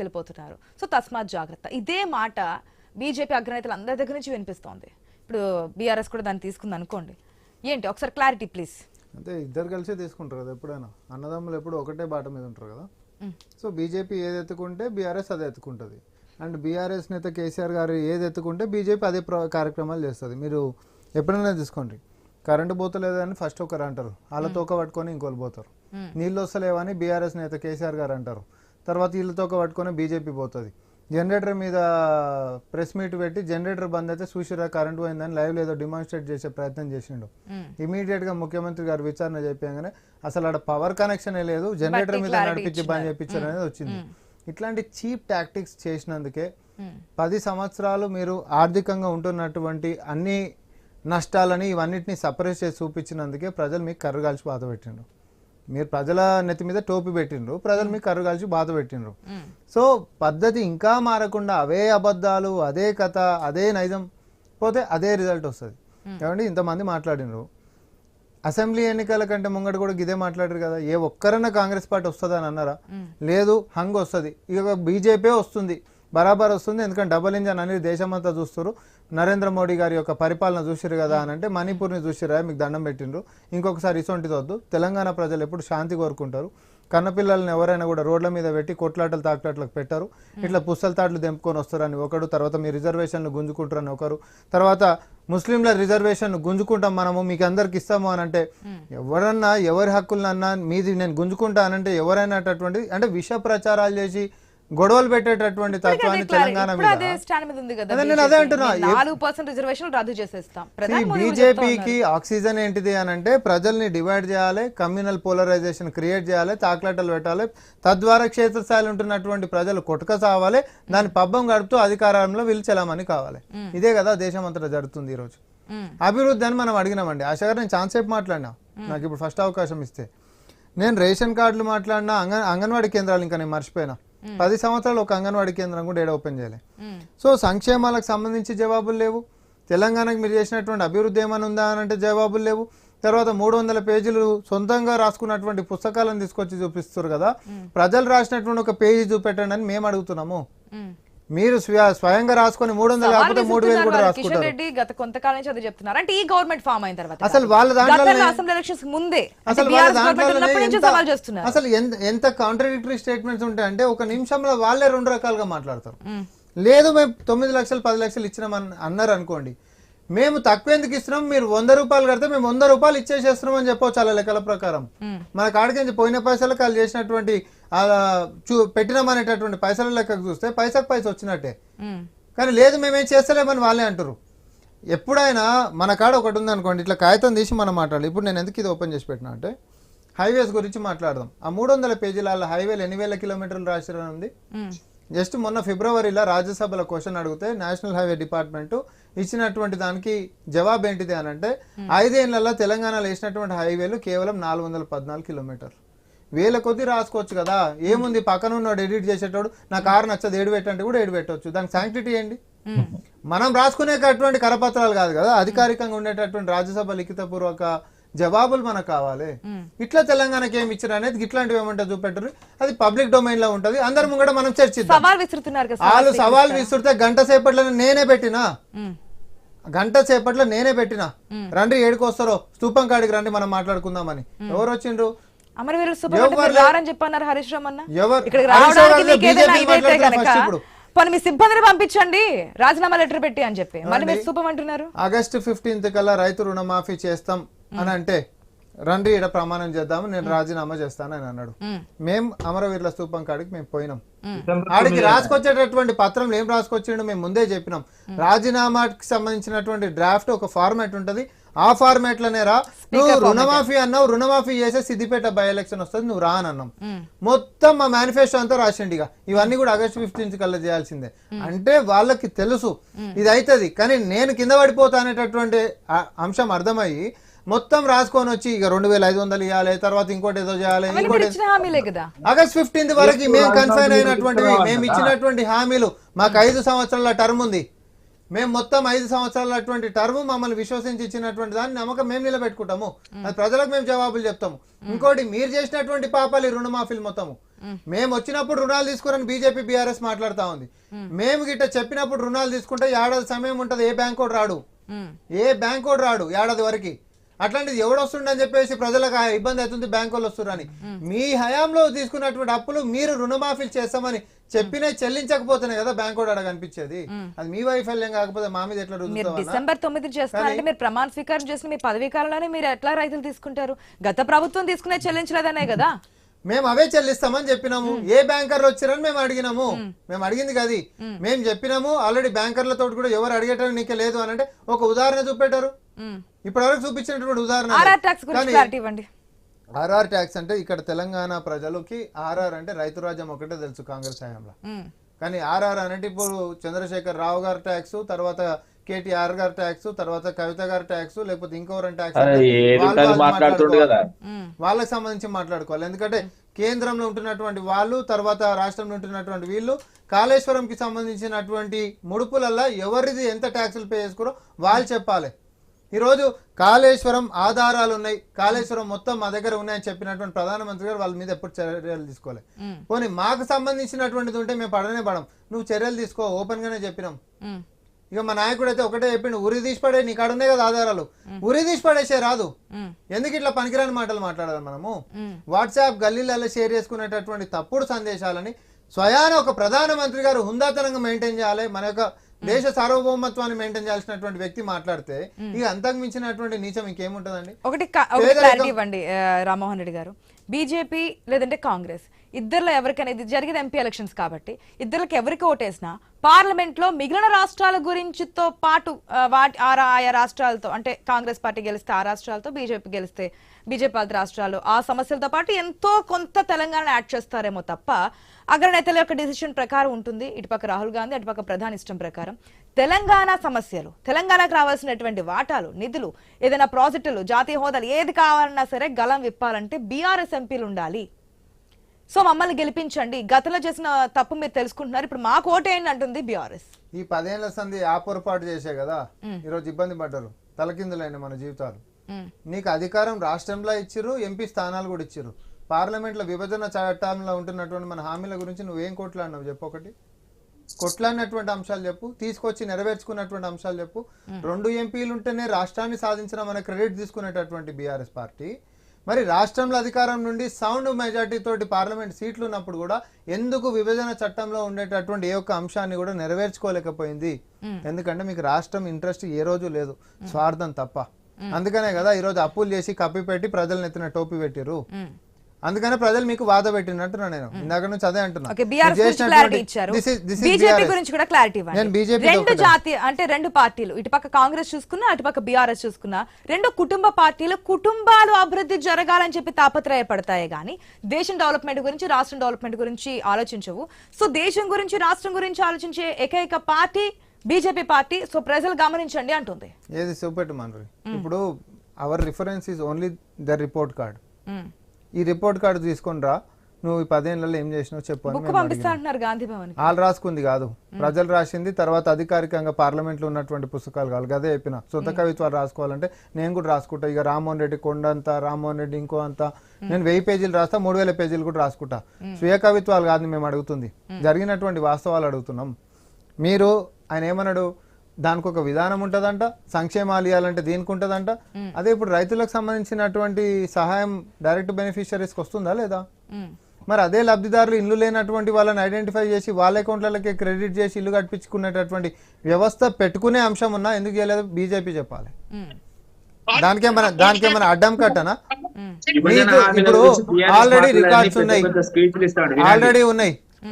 వెళ్ళిపోతున్నారు. సో తస్మాత్ జాగ్రత్త. ఇదే మాట బీజేపీ అగ్రనేతలు అందరి దగ్గర నుంచి వినిపిస్తోంది. ఇప్పుడు బీఆర్ఎస్ కూడా దాన్ని తీసుకుంది అనుకోండి. ఏంటి ఒకసారి క్లారిటీ ప్లీజ్. అంటే ఇద్దరు కలిసే తీసుకుంటారు కదా, ఎప్పుడైనా అన్నదమ్ములు ఎప్పుడు ఒకటే బాట మీద ఉంటారు కదా. సో బీజేపీ ఏది ఎత్తుకుంటే బీఆర్ఎస్ అదే ఎత్తుకుంటుంది. అండ్ బీఆర్ఎస్ నేత కేసీఆర్ గారు ఏది ఎత్తుకుంటే బీజేపీ అదే కార్యక్రమాలు చేస్తుంది. మీరు ఎప్పుడైనా తీసుకోండి, కరెంటు పోతలేదని ఫస్ట్ ఒకరు అంటారు, వాళ్ళ తోక పట్టుకొని ఇంకోళ్ళు పోతారు. నీళ్ళు వస్తలేవని బీఆర్ఎస్ నేత కేసీఆర్ గారు అంటారు, తర్వాత వీళ్ళ తోక పట్టుకొని బీజేపీ పోతుంది. జనరేటర్ మీద ప్రెస్ మీట్ పెట్టి జనరేటర్ బంద్ అయితే చూసిరా కరెంట్ పోయిందని లైవ్ ఏదో డిమాన్స్ట్రేట్ చేసే ప్రయత్నం చేసిండు. ఇమీడియట్ గా ముఖ్యమంత్రి గారు విచారణ చెప్పగానే అసలు ఆడ పవర్ కనెక్షన్ లేదు, జనరేటర్ మీద నడిపించి బంద్ చేయించారు అనేది వచ్చింది. ఇట్లాంటి చీప్ టాక్టిక్స్ చేసినందుకే 10 సంవత్సరాలు మీరు ఆర్థికంగా ఉంటున్నటువంటి అన్ని నష్టాలని ఇవన్నిటిని సపరేట్ చేసి చూపించినందుకే ప్రజలు మీకు కర్రు కాల్చి బాధ పెట్టిండ్రు. మీరు ప్రజల నెత్తి మీద టోపీ పెట్టిండ్రు, ప్రజలు మీకు కర్రు కాల్చి బాధ పెట్టిండ్రు. సో పద్ధతి ఇంకా మారకుండా అవే అబద్ధాలు, అదే కథ, అదే నైజం పోతే అదే రిజల్ట్ వస్తుంది. ఏమండి ఇంతమంది మాట్లాడినరు, అసెంబ్లీ ఎన్నికల కంటే ముంగట కూడా ఇదే మాట్లాడారు కదా. ఏ ఒక్కరన్నా కాంగ్రెస్ పార్టీ వస్తుంది అని అన్నారా? లేదు, హంగ్ వస్తుంది, ఇక బీజేపీ వస్తుంది, బరాబర్ వస్తుంది. ఎందుకంటే డబుల్ ఇంజన్ అనేది దేశమంతా చూస్తారు. నరేంద్ర మోడీ గారి యొక్క పరిపాలన చూసిరు కదా అని అంటే మణిపూర్ని చూసిరా, మీకు దండం పెట్టిండ్రు. ఇంకొకసారి ఇసొంటిది వద్దు. తెలంగాణ ప్రజలు ఎప్పుడు శాంతి కోరుకుంటారు. కన్నపిల్లల్ని ఎవరైనా కూడా రోడ్ల మీద పెట్టి కొట్లాటలు తాకట్లాట్లకు పెట్టారు. ఇట్లా పుస్తల తాట్లు తెంపుకొని వస్తారని ఒకడు, తర్వాత మీ రిజర్వేషన్లు గుంజుకుంటారని ఒకరు, తర్వాత ముస్లింల రిజర్వేషన్ గుంజుకుంటాం మనము మీకు అందరికి ఇస్తాము అని అంటే ఎవరన్నా ఎవరి హక్కులన్నా మీది నేను గుంజుకుంటా అనంటే ఎవరైనాటటువంటి అంటే విష ప్రచారాలు చేసి గొడవలు పెట్టేటటువంటి తత్వాన్ని తెలంగాణ బీజేపీకి ఆక్సిజన్ ఏంటిది అని అంటే ప్రజల్ని డివైడ్ చేయాలి, కమ్యూనల్ పోలరైజేషన్ క్రియేట్ చేయాలి, తాక్లాటలు పెట్టాలి, తద్వారా క్షేత్రస్థాయిలో ఉంటున్నటువంటి ప్రజలు కొట్టుక సావాలి, దాని పబ్బం గడుపుతూ అధికారంలో వీళ్ళు చెలామని కావాలి. ఇదే కదా దేశం అంతటా జరుగుతుంది ఈరోజు. అభివృద్ధి అని మనం అడిగినామండి. ఆశ గారు నేను ఛాన్స్ సేపు మాట్లాడినా, నాకు ఇప్పుడు ఫస్ట్ అవకాశం ఇస్తే నేను రేషన్ కార్డులు మాట్లాడినా, అంగన్వాడీ కేంద్రాలు ఇంకా నేను మర్చిపోయినా. 10 సంవత్సరాలు ఒక అంగన్వాడీ కేంద్రం కూడా ఏడ ఓపెన్ చేయలే. సో సంక్షేమాలకు సంబంధించి జవాబులు లేవు. తెలంగాణకు మీరు చేసినటువంటి అభివృద్ధి ఏమైనా ఉందా అని అంటే జవాబులు లేవు. తర్వాత 300 పేజీలు సొంతంగా రాసుకున్నటువంటి పుస్తకాలను తీసుకొచ్చి చూపిస్తారు కదా. ప్రజలు రాసినటువంటి ఒక పేజీ చూపెట్టండి అని మేము అడుగుతున్నాము. మీరు స్వయంగా రాసుకొని 300 కాకపోతే 3000 కూడా రాసుకుంటారు. రెడ్డి గత కొంతకాలం నుంచి అది చెప్తున్నారు. అంటే ఈ గవర్నమెంట్ ఫామ్ అయిన తర్వాత అసలు వాళ్ళ దాంట్లో అసెంబ్లీ ఎలక్షన్స్ ముందే అసలు ఎంత కాంట్రడిక్టరీ స్టేట్మెంట్స్ ఉంటాయంటే ఒక నిమిషంలో వాళ్ళే 2 రకాలుగా మాట్లాడతారు. లేదు మేము 9 లక్షలు 10 లక్షలు ఇచ్చినామని అన్నారు అనుకోండి, మేము తక్కువ ఎందుకు ఇస్తున్నాం, మీరు 100 రూపాయలు కడితే మేము 100 రూపాయలు ఇచ్చేసేస్తున్నాం అని చెప్పవచ్చు. అలా లెక్కల ప్రకారం మన కాడికి పోయిన పైసలకు వాళ్ళు చేసినటువంటి పెట్టినామనేటటువంటి పైసల లెక్కకు చూస్తే పైసకు పైస వచ్చినట్టే. కానీ లేదు మేమేం చేస్తలేమని వాళ్ళే అంటారు. ఎప్పుడైనా మన కాడ ఒకటి ఉంది అనుకోండి, ఇట్లా కాగితం తీసి మనం మాట్లాడాలి. ఇప్పుడు నేను ఎందుకు ఇది ఓపెన్ చేసి పెట్టినా అంటే హైవేస్ గురించి మాట్లాడదాం. ఆ 300 పేజీల హైవేలు ఎన్ని వేల కిలోమీటర్లు రాసిరని ఉంది. జస్ట్ మొన్న ఫిబ్రవరిలో రాజ్యసభలో క్వశ్చన్ అడిగితే నేషనల్ హైవే డిపార్ట్మెంట్ ఇచ్చినటువంటి దానికి జవాబు ఏంటిది అని అంటే 5 ఏళ్లలో తెలంగాణలో వేసినటువంటి హైవేలు కేవలం 414 కిలోమీటర్లు. వేల కొద్ది రాసుకోవచ్చు కదా. ఏముంది, పక్కన ఉన్నాడు ఎడిట్ చేసేటోడు నా కారు నచ్చదు ఏడు పెట్టంటే కూడా ఏడు పెట్టవచ్చు. దానికి శాంక్టిటీ ఏంటి? మనం రాసుకునేటటువంటి కరపత్రాలు కాదు కదా, అధికారికంగా ఉండేటటువంటి రాజ్యసభ లిఖితపూర్వక జవాబులు మనకు కావాలి. ఇట్లా తెలంగాణకి ఏమి ఇచ్చారు అనేది ఇట్లాంటివి ఏమంటే చూపెట్టరు. అది పబ్లిక్ డొమైన్ లో ఉంటది, అందరి ముంగట మనం చర్చిద్దాం. వాళ్ళు సవాల్ విసురుతే గంట సేపట్లో నేనే పెట్టినా రండి ఏడుకు వస్తారో స్తూపం కాడికి రండి మనం మాట్లాడుకుందామని. ఎవరు వచ్చిండ్రు? మీ సిబ్బందిని పంపించండి రాజీనామా లెటర్ పెట్టి అని చెప్పి మళ్ళీ మీరు స్తూపం అంటున్నారు. ఆగస్టు 15 కల్లా రైతు రుణమాఫీ చేస్తాం అని అంటే రండి ఈడ ప్రమాణం చేద్దాము, నేను రాజీనామా చేస్తానని అన్నాడు. మేము అమరవీరుల స్తూపం కాడికి మేము పోయినాం. ఆడికి రాసుకొచ్చేటటువంటి పత్రం ఏం రాసుకొచ్చిండు మేము ముందే చెప్పినాం. రాజీనామాకి సంబంధించినటువంటి డ్రాఫ్ట్ ఒక ఫార్మాట్ ఉంటది, ఆ ఫార్మాట్ లోనే రా. నువ్వు రుణమాఫీ అన్నావు, రుణమాఫీ చేసే సిద్దిపేట బై ఎలక్షన్ వస్తుంది, నువ్వు రా అని అన్నాం. మొత్తం మా మేనిఫెస్టో అంతా రాసిండిగా. ఇవన్నీ కూడా ఆగస్టు 15 కల్లా చేయాల్సిందే. అంటే వాళ్ళకి తెలుసు ఇది అవుతుంది, కానీ నేను కింద పడిపోతా అనేటటువంటి అంశం అర్థమయ్యి మొత్తం రాసుకొని వచ్చి ఇక 2500 ఇవ్వాలి, తర్వాత ఇంకోటి ఏదో చేయాలి. ఆగస్ట్ 15 వరకు మేము కన్ఫైన్ అయినటువంటివి, మేము ఇచ్చినటువంటి హామీలు. మాకు 5 సంవత్సరాల టర్మ్ ఉంది, మేము మొత్తం 5 సంవత్సరాలటువంటి టర్మ్ మమ్మల్ని విశ్వసించి ఇచ్చినటువంటి దాన్ని నమ్మకం మేము నిలబెట్టుకుంటాము. అది ప్రజలకు మేము జవాబులు చెప్తాము. ఇంకోటి మీరు చేసినటువంటి పాపాలు రుణమాఫీలు మొత్తము మేము వచ్చినప్పుడు రుణాలు తీసుకురని బీజేపీ బీఆర్ఎస్ మాట్లాడుతా ఉంది. మేము గిట్ట చెప్పినప్పుడు రుణాలు తీసుకుంటే ఏడాది సమయం ఉంటది, ఏ బ్యాంకోడు రాడు, ఏడాది వరకు. అట్లాంటిది ఎవడు వస్తుండని చెప్పేసి ప్రజలకు ఇబ్బంది అవుతుంది బ్యాంకు వాళ్ళు వస్తున్నారని. మీ హయాంలో తీసుకున్నటువంటి అప్పులు మీరు రుణమాఫీలు చేస్తామని చెప్పినే చెల్లించకపోతున్నాయి కదా బ్యాంకు వాడు అనిపించేది. అది మీ వైఫల్యం కాకపోతే మా మీద ఎట్లా రుజువుతారు? డిసెంబర్ 9 చేస్తారంటే మీరు ప్రమాణ స్వీకారం చేసిన మీ పదవీ కాలంలోనే మీరు ఎట్లా రైతులు తీసుకుంటారు? గత ప్రభుత్వం తీసుకునే చెల్లించలేదనే కదా. మేము అవే చెల్లిస్తామని చెప్పినాము. ఏ బ్యాంకర్లు వచ్చారని మేము అడిగినాము. మేము అడిగింది కది మేము చెప్పినాము. ఆల్రెడీ బ్యాంకర్లతో కూడా ఎవరు అడిగేటం నీకే లేదు అని అంటే ఒక ఉదాహరణ చూపెట్టారు. ఇప్పటి వరకు చూపించినటువంటి ఉదాహరణ ఆర్ఆర్ ట్యాక్స్ అంటే ఇక్కడ తెలంగాణ ప్రజలకి ఆర్ఆర్ అంటే రైతు రాజ్యం ఒకటే తెలుసు కాంగ్రెస్ హయాంలో. కానీ ఆర్ఆర్ అంటే ఇప్పుడు చంద్రశేఖర్ రావు గారి ట్యాక్స్, తర్వాత కేటీఆర్ గారి ట్యాక్స్, తర్వాత కవిత గారి ట్యాక్స్, లేకపోతే ఇంకోరు ట్యాక్స్ వాళ్ళకి సంబంధించి మాట్లాడుకోవాలి. ఎందుకంటే కేంద్రంలో ఉంటున్నటువంటి వాళ్ళు, తర్వాత రాష్ట్రంలో ఉంటున్నటువంటి వీళ్ళు కాళేశ్వరంకి సంబంధించినటువంటి ముడుపులల్లా ఎవరిది ఎంత ట్యాక్సులు పే చేసుకోరో వాళ్ళు చెప్పాలి. ఈరోజు కాళేశ్వరం ఆధారాలు ఉన్నాయి, కాళేశ్వరం మొత్తం మా దగ్గర ఉన్నాయని చెప్పినటువంటి ప్రధానమంత్రి గారు వాళ్ళ మీద ఎప్పుడు చర్యలు తీసుకోవాలి. పోనీ మాకు సంబంధించినటువంటిది ఉంటే మేము పడం, నువ్వు చర్యలు తీసుకో, ఓపెన్ గానే చెప్పినాం. ఇక మా నాయకుడు అయితే ఒకటే చెప్పిండు, ఉరి తీసి పడే, నీ కాడ ఉన్నాయి కదా ఆధారాలు, ఉరి తీసి పడేసే రాదు. ఎందుకు ఇట్లా పనికిరాని మాటలు మాట్లాడాలి? మనము వాట్సాప్ గల్లీలలో షేర్ చేసుకునేటటువంటి తప్పుడు సందేశాలని స్వయాన ఒక ప్రధానమంత్రి గారు హుందాతనంగా మెయింటైన్ చేయాలి, మన యొక్క దేశ సార్వభౌమత్వాన్ని మెయింటైన్ చేయాల్సినటువంటి వ్యక్తి మాట్లాడితే ఇక అంతకు మించినటువంటి నీచం ఇంకేముంటదండి? ఒకటి క్లారిటీ ఇవ్వండి రామ్మోహన్ రెడ్డి గారు. బీజేపీ లేదంటే కాంగ్రెస్ ఇద్దరులో ఎవరికైనా, ఇది జరిగేది ఎంపీ ఎలక్షన్స్ కాబట్టి ఇద్దరికి ఎవరికి ఓటేసినా పార్లమెంట్ లో మిగిలిన రాష్ట్రాల గురించితో పాటు ఆయా రాష్ట్రాలతో, అంటే కాంగ్రెస్ పార్టీ గెలిస్తే ఆ రాష్ట్రాలతో, బీజేపీ గెలిస్తే బీజేపీ పాలిత రాష్ట్రాలు ఆ సమస్యలతో పాటు ఎంతో కొంత తెలంగాణ యాడ్ చేస్తారేమో తప్ప అగ్రనేతల యొక్క డిసిషన్ ప్రకారం ఉంటుంది. ఇటుపక్క రాహుల్ గాంధీ, అటుపక్క ప్రధాని ఇష్టం ప్రకారం తెలంగాణ సమస్యలు, తెలంగాణకు రావాల్సినటువంటి వాటాలు, నిధులు, ఏదైనా ప్రాజెక్టులు, జాతీయ హోదాలు ఏది కావాలన్నా సరే గలం విప్పాలంటే బీఆర్ఎస్ ఎంపీలు ఉండాలి. సో మమ్మల్ని గెలిపించండి, గతంలో చేసిన తప్పు మీరు తెలుసుకుంటున్నారు, ఇప్పుడు మాకు ఓటేయండి అంటుంది బీఆర్ఎస్. ఈ 10 ఏళ్ల సంధి ఆ పొరపాటు చేసే కదా ఈరోజు ఇబ్బంది పడ్డారు, తలకిందులైన మన జీవితాలు. నీకు అధికారం రాష్ట్రంలో ఇచ్చిర్రు, ఎంపీ స్థానాలు కూడా ఇచ్చిర్రు. పార్లమెంట్లో విభజన చట్టంలో ఉంటున్నటువంటి మన హామీల గురించి నువ్వేం కొట్లాడినావు చెప్పు? ఒకటి కొట్లాడినటువంటి అంశాలు చెప్పు, తీసుకొచ్చి నెరవేర్చుకున్నటువంటి అంశాలు చెప్పు. 2 ఎంపీలు ఉంటేనే రాష్ట్రాన్ని సాధించిన మన క్రెడిట్ తీసుకునేటటువంటి బీఆర్ఎస్ పార్టీ మరి రాష్ట్రంలో అధికారం నుండి సౌండ్ మెజార్టీ తోటి పార్లమెంట్ సీట్లు ఉన్నప్పుడు కూడా ఎందుకు విభజన చట్టంలో ఉండేటటువంటి ఏ ఒక్క అంశాన్ని కూడా నెరవేర్చుకోలేకపోయింది? ఎందుకంటే మీకు రాష్ట్రం ఇంట్రెస్ట్ ఏ రోజు లేదు, స్వార్థం తప్ప. అందుకనే కదా ఈరోజు అప్పులు చేసి కప్పి పెట్టి ప్రజలను ఎత్తిన టోపీ పెట్టిరు. అందుకనే ప్రజలు మీకు వాద పెట్టినట్టున్నా. నేను ఇందాక నుంచి అదే అంటున్నా. రెండు పార్టీలు, ఇటుపక్క కాంగ్రెస్ చూసుకున్నా అటుపక్క బీఆర్ఎస్ చూసుకున్నా, రెండు కుటుంబ పార్టీలు కుటుంబాలు అభివృద్ధి జరగాలని చెప్పి తాపత్రయపడతాయి గానీ దేశం డెవలప్మెంట్ గురించి, రాష్ట్రం డెవలప్మెంట్ గురించి ఆలోచించవు. సో దేశం గురించి, రాష్ట్రం గురించి ఆలోచించే ఏకైక పార్టీ బీజేపీ పార్టీ. సో ప్రజలు గమనించండి అంటుంది. ఏది చూపెట్టు మనరి. ఇప్పుడు our reference is only the report card. ఈ రిపోర్ట్ కార్డు తీసుకొని రా, నువ్వు ఈ 10 ఏళ్లలో ఏం చేసినావు చెప్పు అని. వాళ్ళు రాసుకుంది కాదు, ప్రజలు రాసింది. తర్వాత అధికారికంగా పార్లమెంట్ లో ఉన్నటువంటి పుస్తకాలు కాదు, అదే చెప్పిన. సొంత కవిత్వాలు రాసుకోవాలంటే నేను కూడా రాసుకుంటా. ఇక రామ్మోహన్ రెడ్డి కొండంతా, రామ్మోహన్ రెడ్డి ఇంకో అంతా, నేను 1000 పేజీలు రాస్తా, 3000 పేజీలు కూడా రాసుకుంటా. స్వీయ కవిత్వాలు కాదు మేము అడుగుతుంది, జరిగినటువంటి వాస్తవాలు అడుగుతున్నాం. మీరు ఆయన ఏమన్నాడు, దానికి ఒక విధానం ఉంటదంట, సంక్షేమాలు ఇవ్వాలంటే దీనికి ఉంటదంట. అదే ఇప్పుడు రైతులకు సంబంధించినటువంటి సహాయం డైరెక్ట్ బెనిఫిషరీస్కి వస్తుందా లేదా? మరి అదే లబ్ధిదారులు ఇల్లు లేనటువంటి వాళ్ళని ఐడెంటిఫై చేసి వాళ్ళ అకౌంట్లకి క్రెడిట్ చేసి ఇల్లు కట్టించుకునేటటువంటి వ్యవస్థ పెట్టుకునే అంశం ఉన్నా ఎందుకు చేయలేదు బీజేపీ చెప్పాలి. దానికేమైనా అడ్డం కట్టనా? ఇప్పుడు ఆల్రెడీ రికార్డ్స్ ఉన్నాయి,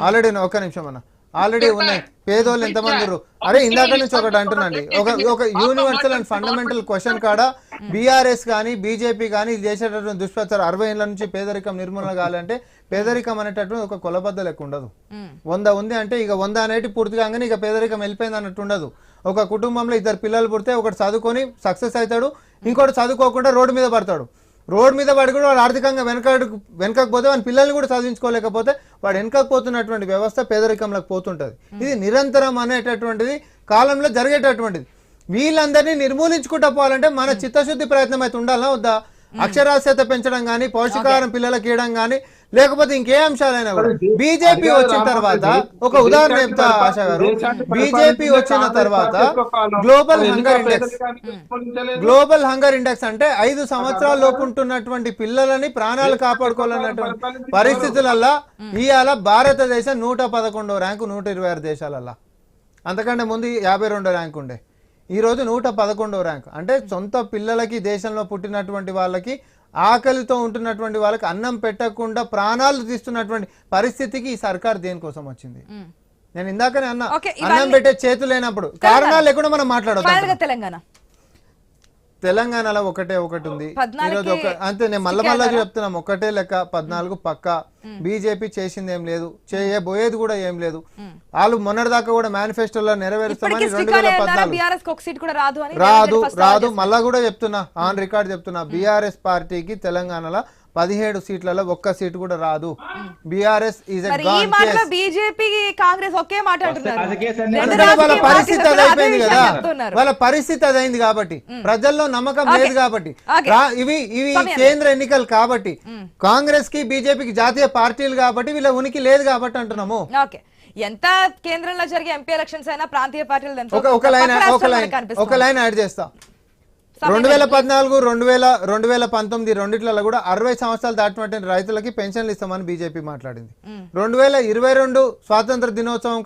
ఆల్రెడీ ఒక్క నిమిషం అన్న, ఆల్రెడీ ఉన్నాయి. పేదోళ్ళు ఎంతమంది ఉన్నారు? అరే ఇందాక నుంచి ఒకటి అంటున్నాండి, ఒక యూనివర్సల్ అండ్ ఫండమెంటల్ క్వశ్చన్ కాడ బీఆర్ఎస్ కానీ బీజేపీ కానీ చేసేటటువంటి దుష్ప్రచారం 60 ఏళ్ల నుంచి పేదరికం నిర్మూలన కావాలంటే పేదరికం అనేటటువంటి ఒక కొలబద్ద లెక్క ఉండదు. 100 ఉంది అంటే ఇక 100 అనేటి పూర్తిగా కానీ ఇక పేదరికం వెళ్ళిపోయింది అన్నట్టు ఉండదు. ఒక కుటుంబంలో 2 పిల్లలు పుడితే ఒకటి చదువుకొని సక్సెస్ అవుతాడు, ఇంకోటి చదువుకోకుండా రోడ్డు మీద పడతాడు. రోడ్ మీద పడి కూడా వాడు ఆర్థికంగా వెనకపోతే వాడి పిల్లల్ని కూడా చదివించుకోలేకపోతే వాడు వెనకపోతున్నటువంటి వ్యవస్థ పేదరికంలోకి పోతుంటది. ఇది నిరంతరం అనేటటువంటిది కాలంలో జరిగేటటువంటిది. వీళ్ళందరినీ నిర్మూలించుకుంటూ పోవాలంటే మన చిత్తశుద్ధి ప్రయత్నం అయితే ఉండాలా వద్దా? అక్షరాస్యత పెంచడం కానీ, పౌష్టికాహారం పిల్లలకి ఇవ్వడం కానీ, లేకపోతే ఇంకే అంశాలైనా కూడా బీజేపీ వచ్చిన తర్వాత ఒక ఉదాహరణ చెప్తా ఆశా గారు, బీజేపీ వచ్చిన తర్వాత గ్లోబల్ హంగర్ ఇండెక్స్ అంటే 5 సంవత్సరాల లోపు ఉంటున్నటువంటి పిల్లలని ప్రాణాలు కాపాడుకోవాలన్నటువంటి పరిస్థితులల్లా ఇవాళ భారతదేశం 111వ ర్యాంకు 126 దేశాలల్లా. అంతకంటే ముందు 52వ ర్యాంక్ ఉండే, ఈరోజు 111వ ర్యాంక్. అంటే సొంత పిల్లలకి దేశంలో పుట్టినటువంటి వాళ్ళకి ఆకలితో ఉంటున్నటువంటి వాళ్ళకి అన్నం పెట్టకుండా ప్రాణాలు తీస్తున్నటువంటి పరిస్థితికి ఈ సర్కార్ దేనికోసం వచ్చింది? నేను ఇందాకనే అన్నా, అన్నం పెట్టే చేతులు లేనప్పుడు కారణాలు లేకుండా మనం మాట్లాడతాం. తెలంగాణలో ఒకటి ఉంది ఈరోజు, అంతే. నేను మళ్ళా చెప్తున్నాం, ఒకటే లెక్క 14 పక్క. బీజేపీ చేసింది ఏం లేదు, చేయబోయేది కూడా ఏం లేదు. వాళ్ళు మొన్నటిదాకా కూడా మేనిఫెస్టోలో నెరవేరుస్తామని 2014 రాదు. మళ్ళా కూడా చెప్తున్నా, ఆన్ రికార్డ్ చెప్తున్నా, బీఆర్ఎస్ పార్టీకి తెలంగాణలో 17 సీట్లలో 1 సీటు కూడా రాదు. బీఆర్ఎస్ బీజేపీ కాంగ్రెస్ ఒకే మాట వాళ్ళ పరిస్థితి అదైపోయింది కదా, వాళ్ళ పరిస్థితి అదైంది కాబట్టి, ప్రజల్లో నమ్మకం లేదు కాబట్టి, ఇవి కేంద్ర ఎన్నికలు కాబట్టి, కాంగ్రెస్ కి బీజేపీకి జాతీయ పార్టీలు కాబట్టి వీళ్ళ ఉనికి లేదు కాబట్టి అంటున్నాము. ఎంత కేంద్రంలో జరిగే ఎంపీ ఎలక్షన్స్ అయినా ప్రాంతీయ పార్టీలు ఒక లైన్ యాడ్ చేస్తా. 2014, 2019 రెండిట్లలో కూడా 60 సంవత్సరాలు దాటినటువంటి రైతులకి పెన్షన్లు ఇస్తామని బీజేపీ మాట్లాడింది. 2022 స్వాతంత్ర దినోత్సవం